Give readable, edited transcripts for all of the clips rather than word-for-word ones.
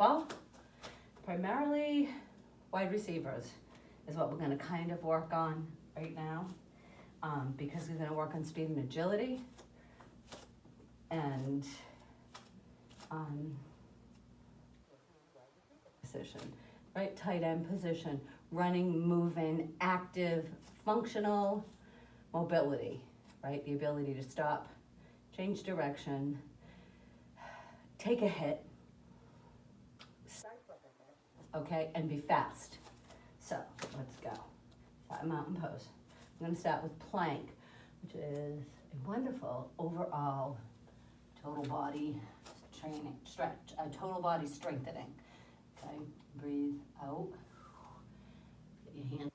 football. Primarily wide receivers is what we're gonna kind of work on right now, because we're gonna work on speed and agility and position, right? Tight end position, running, moving, active, functional mobility, right? The ability to stop, change direction, take a hit, okay, and be fast. So let's go. Flat mountain pose. I'm gonna start with plank, which is a wonderful overall total body training, stretch, total body strengthening. Okay, breathe out. Get your hands.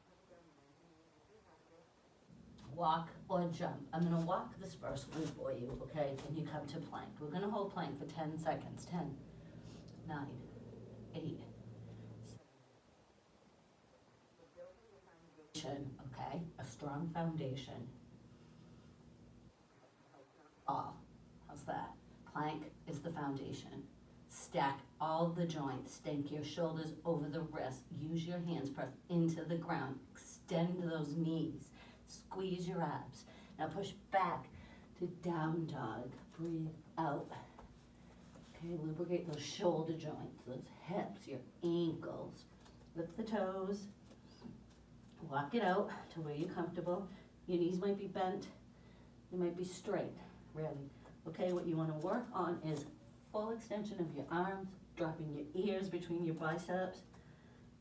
Walk or jump. I'm gonna walk this first one for you, okay? And you come to plank. We're gonna hold plank for 10 seconds. 10, 9, 8. Okay, a strong foundation. How's that? Plank is the foundation. Stack all the joints. Stank your shoulders over the wrist. Use your hands, press into the ground. Extend those knees. Squeeze your abs. Now push back to down dog. Breathe out. Okay, lubricate those shoulder joints, those hips, your ankles. Lift the toes. Walk it out to where you're comfortable. Your knees might be bent. They might be straight, really. Okay, what you want to work on is full extension of your arms, dropping your ears between your biceps,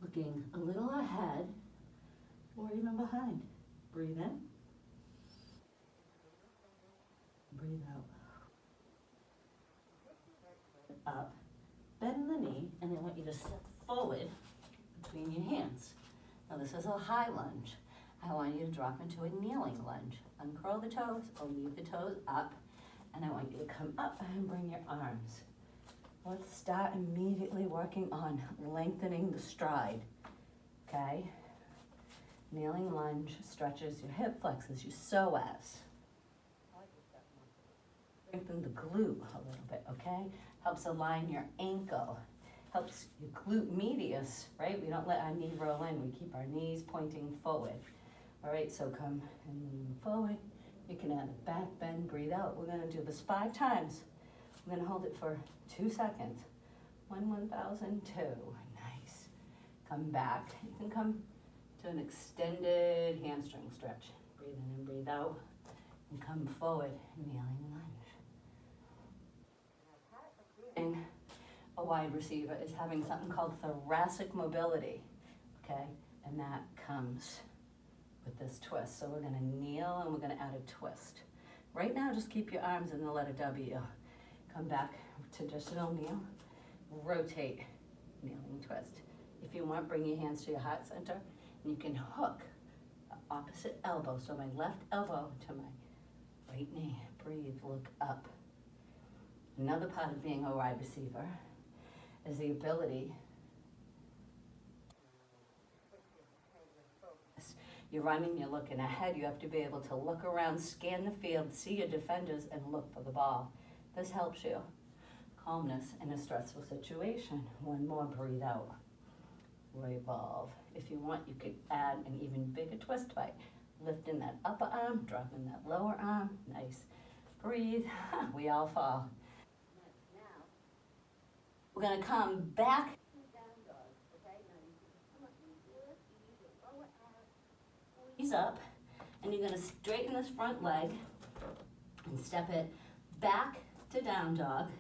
looking a little ahead or even behind. Breathe in. Breathe out. Up. Bend the knee, and I want you to step forward between your hands. Now this is a high lunge. I want you to drop into a kneeling lunge. Uncurl the toes or leave the toes up, and I want you to come up and bring your arms. Let's start immediately working on lengthening the stride, okay? Kneeling lunge stretches your hip flexors, your psoas. Strengthen the glute a little bit, okay? Helps align your ankle. Helps your glute medius, right? We don't let our knee roll in. We keep our knees pointing forward. All right, so come and lean forward. You can add a back bend, breathe out. We're gonna do this 5 times. We're gonna hold it for 2 seconds. 1, 1,000, 2. Nice. Come back. You can come to an extended hamstring stretch. Breathe in and breathe out. And come forward, kneeling lunge. A wide receiver is having something called thoracic mobility, okay? And that comes with this twist. So we're gonna kneel and we're gonna add a twist. Right now, just keep your arms in the letter W. Come back, traditional kneel, rotate, kneeling twist. If you want, bring your hands to your heart center, and you can hook the opposite elbow. So my left elbow to my right knee. Breathe, look up. Another part of being a wide receiver is the ability. You're running, you're looking ahead, you have to be able to look around, scan the field, see your defenders, and look for the ball. This helps you. Calmness in a stressful situation. One more, breathe out. Revolve. If you want, you could add an even bigger twist by lifting that upper arm, dropping that lower arm. Nice. Breathe. We all fall. We're gonna come back. Squeeze up, and you're gonna straighten this front leg and step it back to down dog.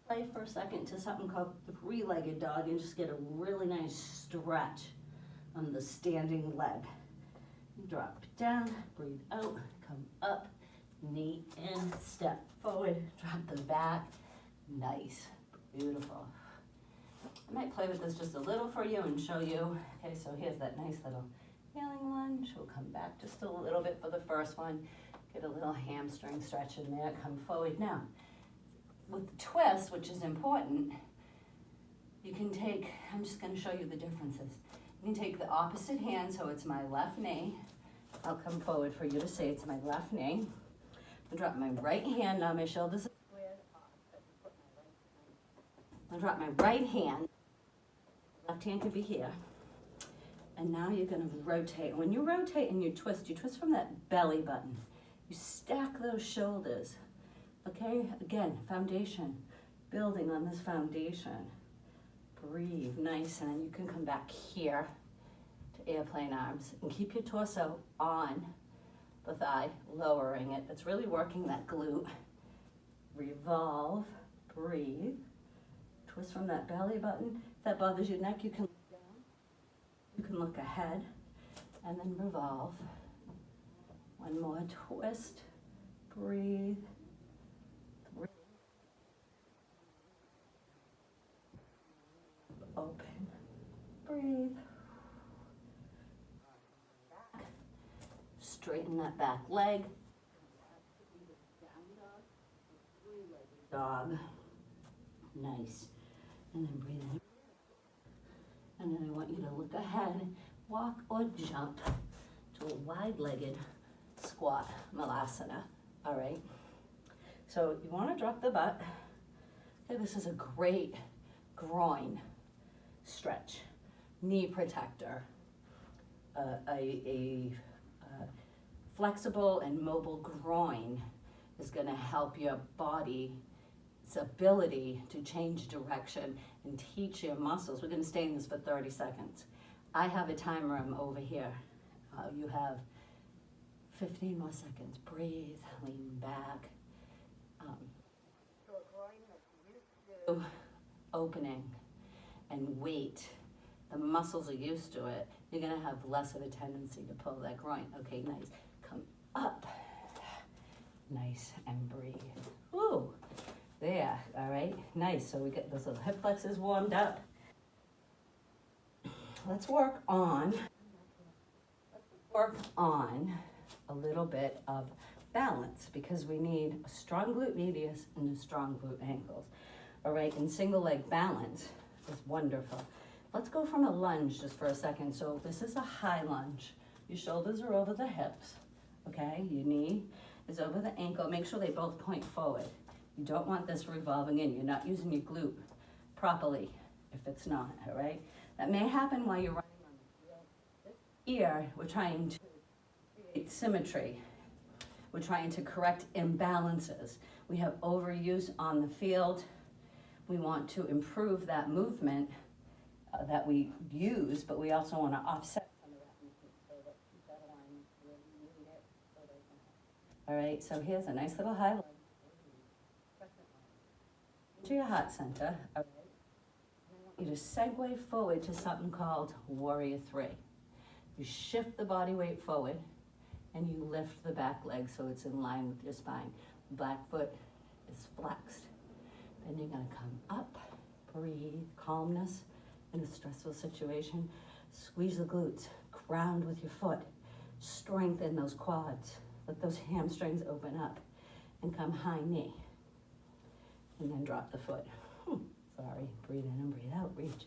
Play for a second to something called the 3-legged dog and just get a really nice stretch on the standing leg. Drop it down, breathe out, come up, knee in, step forward, drop the back. Nice. Beautiful. I might play with this just a little for you and show you. Okay, so here's that nice little kneeling lunge. We'll come back just a little bit for the first one. Get a little hamstring stretch in there. Come forward. Now, with the twist, which is important, you can take, I'm just going to show you the differences. You can take the opposite hand, so it's my left knee. I'll come forward for you to see it's my left knee. I'll drop my right hand on my shoulders. I'll drop my right hand. Left hand could be here. And now you're gonna rotate. When you rotate and you twist from that belly button. You stack those shoulders, okay? Again, foundation, building on this foundation. Breathe, nice, and then you can come back here to airplane arms and keep your torso on the thigh, lowering it. It's really working that glute. Revolve, breathe, twist from that belly button. If that bothers your neck, you can look down, you can look ahead, and then revolve. One more twist, breathe, open, breathe. Back. Straighten that back leg. Dog. Nice. And then breathe in. And then I want you to look ahead, walk or jump to a wide-legged squat malasana. All right. So you want to drop the butt. Okay, this is a great groin stretch, knee protector, a flexible and mobile groin is going to help your body's ability to change direction and teach your muscles. We're going to stay in this for 30 seconds. I have a timer over here. You have 15 more seconds. Breathe, lean back. So a groin that's used to opening and weight, the muscles are used to it, you're gonna have less of a tendency to pull that groin. Okay, nice. Come up. Nice, and breathe. Ooh, there, all right, nice. So we get those little hip flexors warmed up. Let's work on a little bit of balance because we need a strong glute medius and a strong glute ankles. All right, and single leg balance is wonderful. Let's go from a lunge just for a second. So this is a high lunge. Your shoulders are over the hips, okay? Your knee is over the ankle. Make sure they both point forward. You don't want this revolving in. You're not using your glute properly if it's not, all right? That may happen while you're running on the field. Here, we're trying to create symmetry. We're trying to correct imbalances. We have overuse on the field. We want to improve that movement that we use, but we also want to offset some of that movement so that keep that alignment where we need it so they can help. All right, so here's a nice little high lunge. To your heart center, all right. I want you to segue forward to something called Warrior 3. You shift the body weight forward and you lift the back leg so it's in line with your spine. Back foot is flexed. Then you're gonna come up, breathe, calmness in a stressful situation. Squeeze the glutes, ground with your foot, strengthen those quads, let those hamstrings open up, and come high knee. And then drop the foot. Sorry, breathe in and breathe out, reach.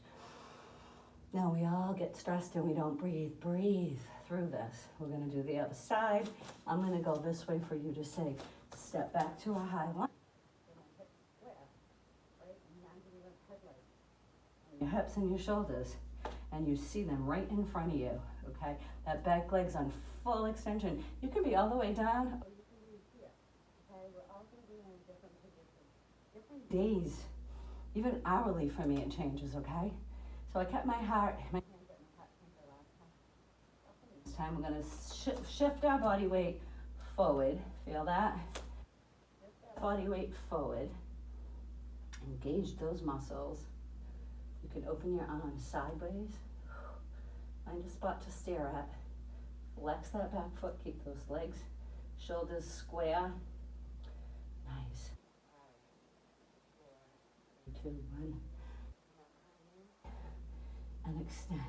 Now we all get stressed and we don't breathe. Breathe through this. We're gonna do the other side. I'm gonna go this way for you to say, step back to a high lunge. Your hips and your shoulders, and you see them right in front of you, okay? That back leg's on full extension. You can be all the way down, or you can be here, okay? We're all gonna be in a different position. Different days, even hourly for me it changes, okay? So I kept my heart, my hands at my heart center last time. This time we're gonna shift our body weight forward. Feel that? Shift that body weight forward. Engage those muscles. You can open your arms sideways. Find a spot to stare at. Flex that back foot. Keep those legs, shoulders square. Nice. 5, 4, 3, 2, 1. And extend.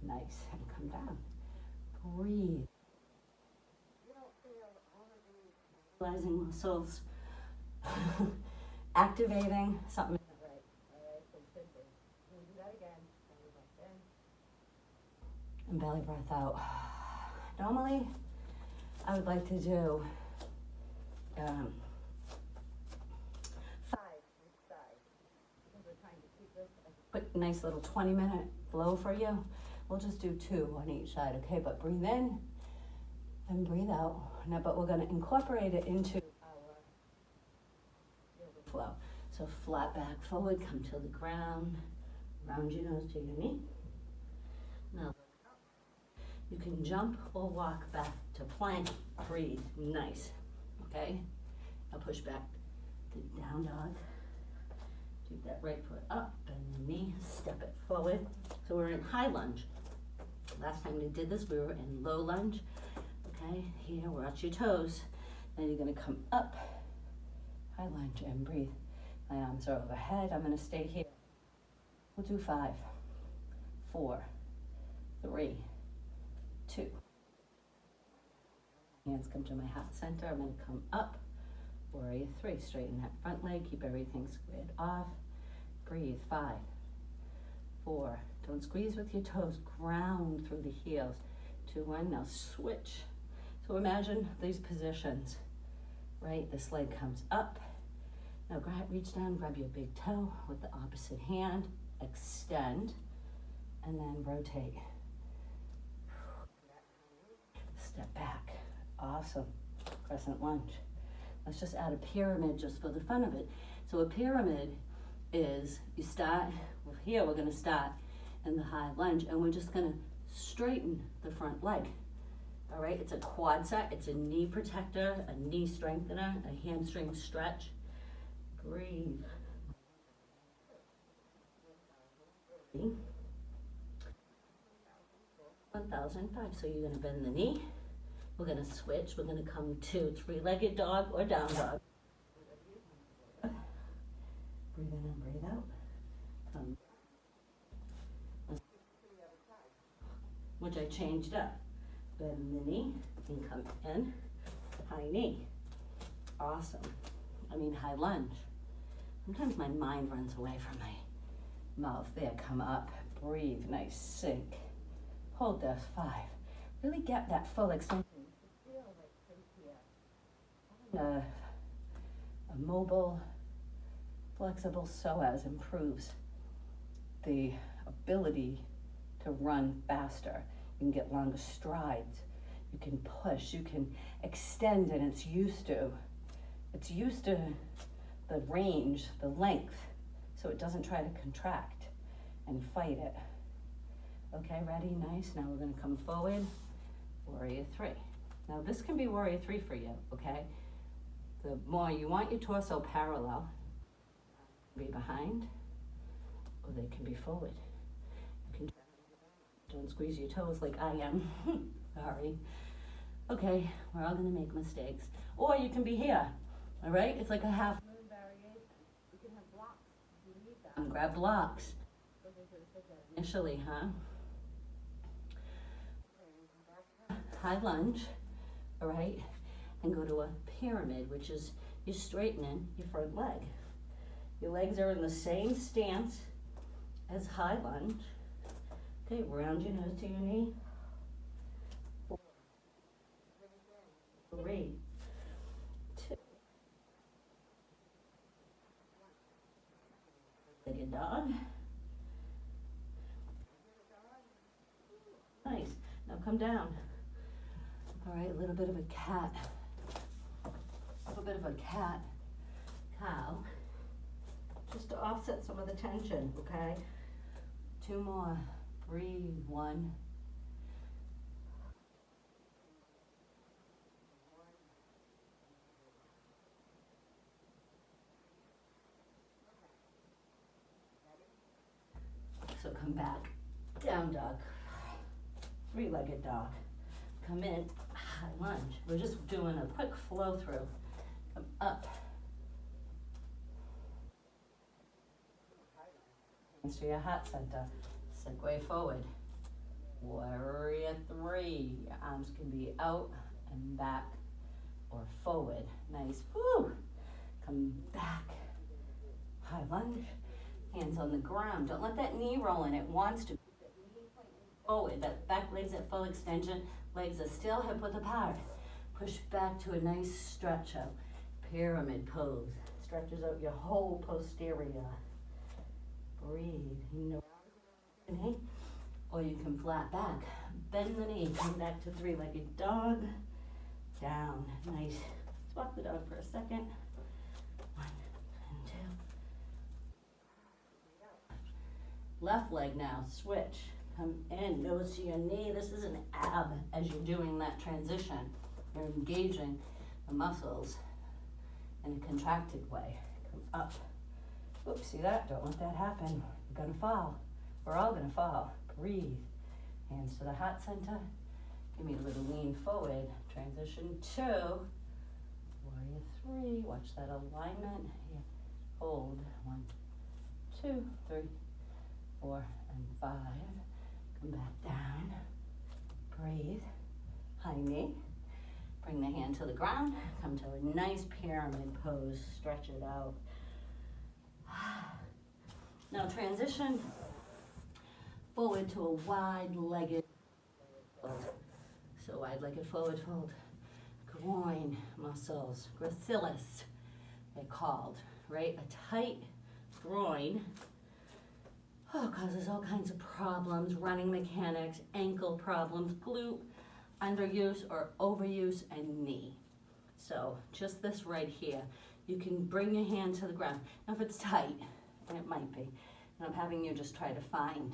Nice. And come down. Breathe. You don't feel all of these stabilizing muscles activating something. And belly breath out. Normally, I would like to do 5 each side because we're Quick, nice little 20-minute flow for you. We'll just do 2 on each side, okay? But breathe in and breathe out. Now, but we're gonna incorporate it into our flow. So flat back forward, come to the ground, round your nose to your knee. Now, you can jump or walk back to plank. Breathe, nice, okay? Now push back to down dog. Keep that right foot up, bend the knee, step it forward. So we're in high lunge. Last time we did this, we were in low lunge. Okay, here, watch your toes. Then you're gonna come up, high lunge, and breathe. My arms are overhead, I'm gonna stay here. We'll do 5, 4, 3, 2. Hands come to my heart center, I'm gonna come up, warrior 3, straighten that front leg, keep everything squared off. Breathe, 5, 4, don't squeeze with your toes, ground through the heels. 2, 1, now switch. So imagine these positions, right? This leg comes up. Now reach down, grab your big toe with the opposite hand, extend, and then rotate. Step back, awesome, crescent lunge. Let's just add a pyramid just for the fun of it. So a pyramid is, you start, well, here we're gonna start in the high lunge, and we're just gonna straighten the front leg. All right, it's a quad set, it's a knee protector, a knee strengthener, a hamstring stretch. Breathe. 1005, so you're gonna bend the knee. We're gonna switch, we're gonna come to 3-legged dog or down dog. Breathe in and breathe out. Come. Which I changed up. Bend the knee and come in, high knee. Awesome. I mean high lunge. Sometimes my mind runs away from my mouth. There, come up, breathe, nice sink. Hold this, 5. Really get that full extension. A mobile, flexible psoas improves the ability to run faster. You can get longer strides. You can push, you can extend, and it's used to the range, the length, so it doesn't try to contract and fight it. Okay, ready, nice. Now we're gonna come forward, warrior 3. Now this can be warrior 3 for you, okay? The more you want your torso parallel, be behind, or they can be forward. You can, don't squeeze your toes like I am. Sorry. Okay, we're all gonna make mistakes. Or you can be here, all right? It's like a half moon variation. You can have blocks if you need them. Grab blocks. Initially, huh? High lunge, all right? And go to a pyramid, which is you're straightening your front leg. Your legs are in the same stance as high lunge. Okay, round your nose to your knee. 4, 3, 2. Legged dog. Nice. Now come down. All right, a little bit of a cat. A little bit of a cat cow. Just to offset some of the tension, okay? 2 more. Breathe. 1. So come back. Down dog. 3-legged dog. Come in, high lunge. We're just doing a quick flow through. Come up. Hands to your heart center. Segue forward. Warrior 3. Your arms can be out and back or forward. Nice. Woo! Come back. High lunge. Hands on the ground. Don't let that knee roll in. It wants to. Forward. That back leg's at full extension. Legs are still hip width apart. Push back to a nice stretch out. Pyramid pose. Stretches out your whole posterior. breathe. You know, or you can flat back. Bend the knee, come back to three-legged dog. Down, nice. Let's walk the dog for a second. 1 and 2. Left leg now, switch. Come in, nose to your knee. This is an ab as you're doing that transition. You're engaging the muscles in a contracted way. Come up. Oops, see that? Don't let that happen. You're gonna fall. We're all gonna fall. Breathe. Hands to the heart center. Give me a little lean forward. Transition 2. Warrior 3. Watch that alignment. Here. Hold. 1, 2, 3, 4, and 5. Come back down. Breathe. High knee. Bring the hand to the ground. Come to a nice pyramid pose. Stretch it out. Now transition forward to a wide-legged fold. So wide-legged forward fold. Groin muscles, gracilis, they're called, right? A tight groin causes all kinds of problems, running mechanics, ankle problems, glute underuse or overuse, and knee. So just this right here, you can bring your hand to the ground. Now if it's tight, and it might be, and I'm having you just try to find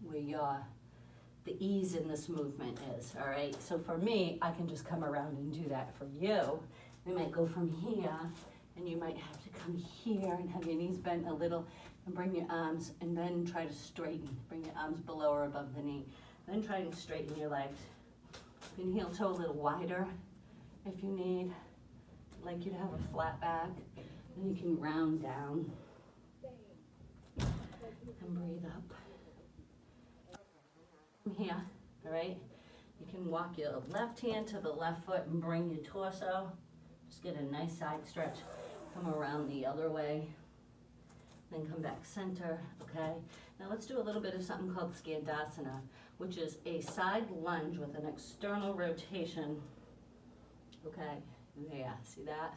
where the ease in this movement is, all right? So for me, I can just come around and do that. For you, we might go from here, and you might have to come here and have your knees bent a little, and bring your arms, and then try to straighten. Bring your arms below or above the knee. Then try and straighten your legs. You can heel toe a little wider if you need. I'd like you to have a flat back. Then you can round down and breathe up. From here, all right? You can walk your left hand to the left foot and bring your torso. Just get a nice side stretch. Come around the other way. Then come back center, okay? Now let's do a little bit of something called Skandasana, which is a side lunge with an external rotation. Okay, there, see that?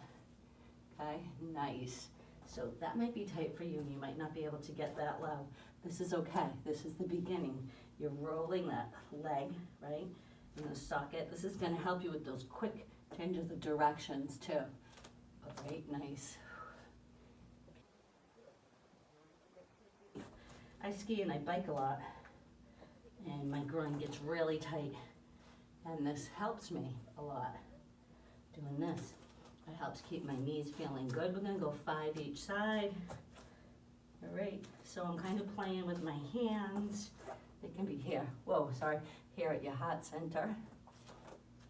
Okay, nice. So that might be tight for you. You might not be able to get that low. This is okay. This is the beginning. You're rolling that leg, right, in the socket. This is gonna help you with those quick changes of directions too. All right, nice. I ski and I bike a lot, and my groin gets really tight, and this helps me a lot, doing this. It helps keep my knees feeling good. We're gonna go 5 each side. All right, so I'm kind of playing with my hands. They can be here, whoa, sorry, here at your heart center,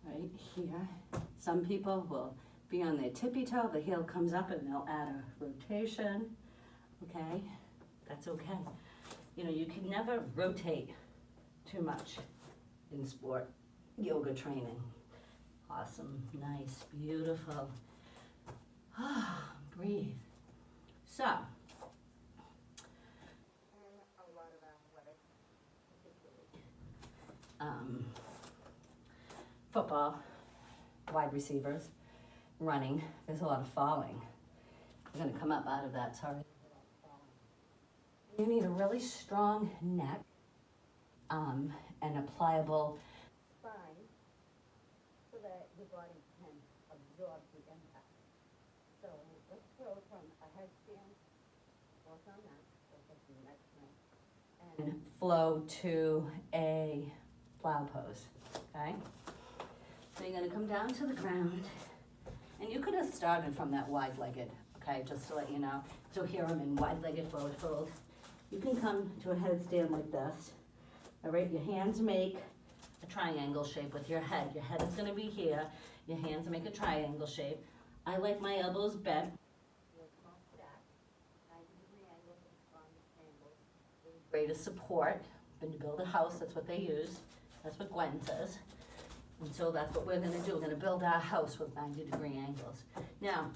right here. Some people will be on their tippy toe, the heel comes up and they'll add a rotation, okay? That's okay. You know, you can never rotate too much in sport, yoga training. Awesome, nice, beautiful. Breathe. So, football, wide receivers, running, there's a lot of falling. We're gonna come up out of that, sorry. You need a really strong neck and a pliable spine so that your body can absorb the impact. So let's go from a headstand, work on that, focus on the next one, and flow to a plow pose, okay? So you're gonna come down to the ground, and you could have started from that wide-legged, okay, just to let you know. So here I'm in wide-legged forward fold. You can come to a headstand like this. All right, your hands make a triangle shape with your head. Your head is gonna be here. Your hands make a triangle shape. I like my elbows bent. Greatest support. When you build a house, that's what they use. That's what Gwen says. And so that's what we're gonna do. We're gonna build our house with 90-degree angles. Now,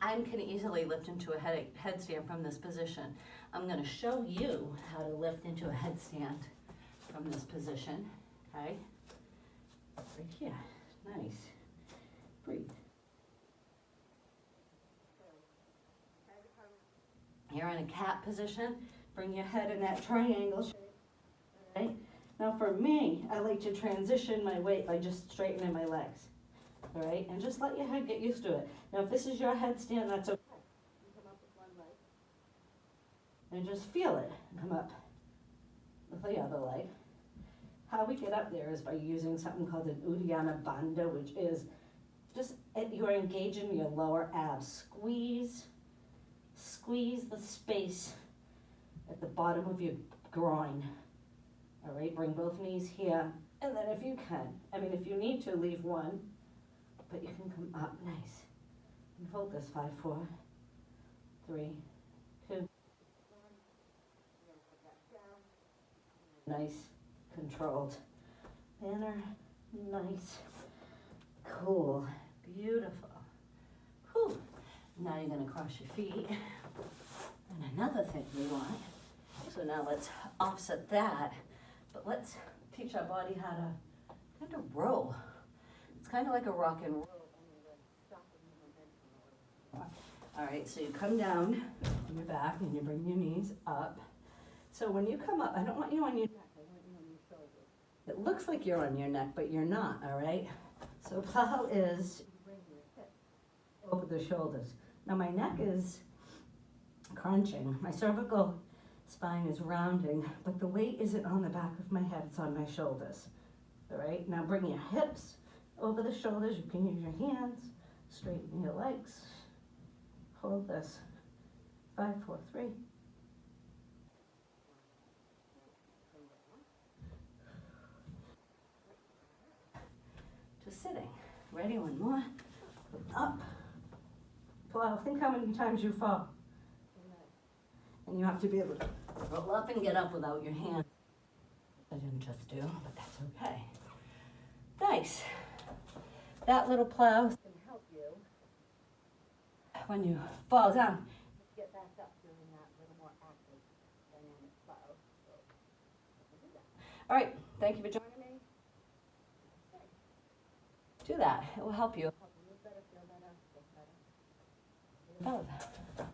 I can easily lift into a headstand from this position. I'm gonna show you how to lift into a headstand from this position, okay? Right here, nice. Breathe. You're in a cat position. Bring your head in that triangle shape. Right? Now for me, I like to transition my weight by just straightening my legs. All right? And just let your head get used to it. Now if this is your headstand, that's okay. You come up with one leg. And just feel it. Come up with the other leg. How we get up there is by using something called an Uddiyana Bandha, which is just, you're engaging your lower abs. Squeeze the space at the bottom of your groin. All right, bring both knees here. And then if you can, if you need to, leave one, but you can come up nice. And focus, 5, 4, 3, 2. Nice, controlled manner, nice, cool, beautiful. Whew. Now you're gonna cross your feet. And another thing we want, so now let's offset that, but let's teach our body how to kind of roll. It's kind of like a rock and roll. All right, so you come down on your back and you bring your knees up. So when you come up, I don't want you on your neck, I want you on your shoulders. It looks like you're on your neck, but you're not, all right? So plow is, you bring your hips over the shoulders. Now my neck is crunching. My cervical spine is rounding, but the weight isn't on the back of my head, it's on my shoulders. All right, now bring your hips over the shoulders. You can use your hands, straighten your legs. Hold this, 5, 4, 3. Just sitting. Ready, one more. Up. Plow. Think how many times you fall. And you have to be able to roll up and get up without your hands. I didn't just do, but that's okay. Nice. That little plow can help you when you fall down. Get back up doing that little more active, dynamic plow. So, all right, thank you for joining me. Do that. It will help you. Feel better, feel better.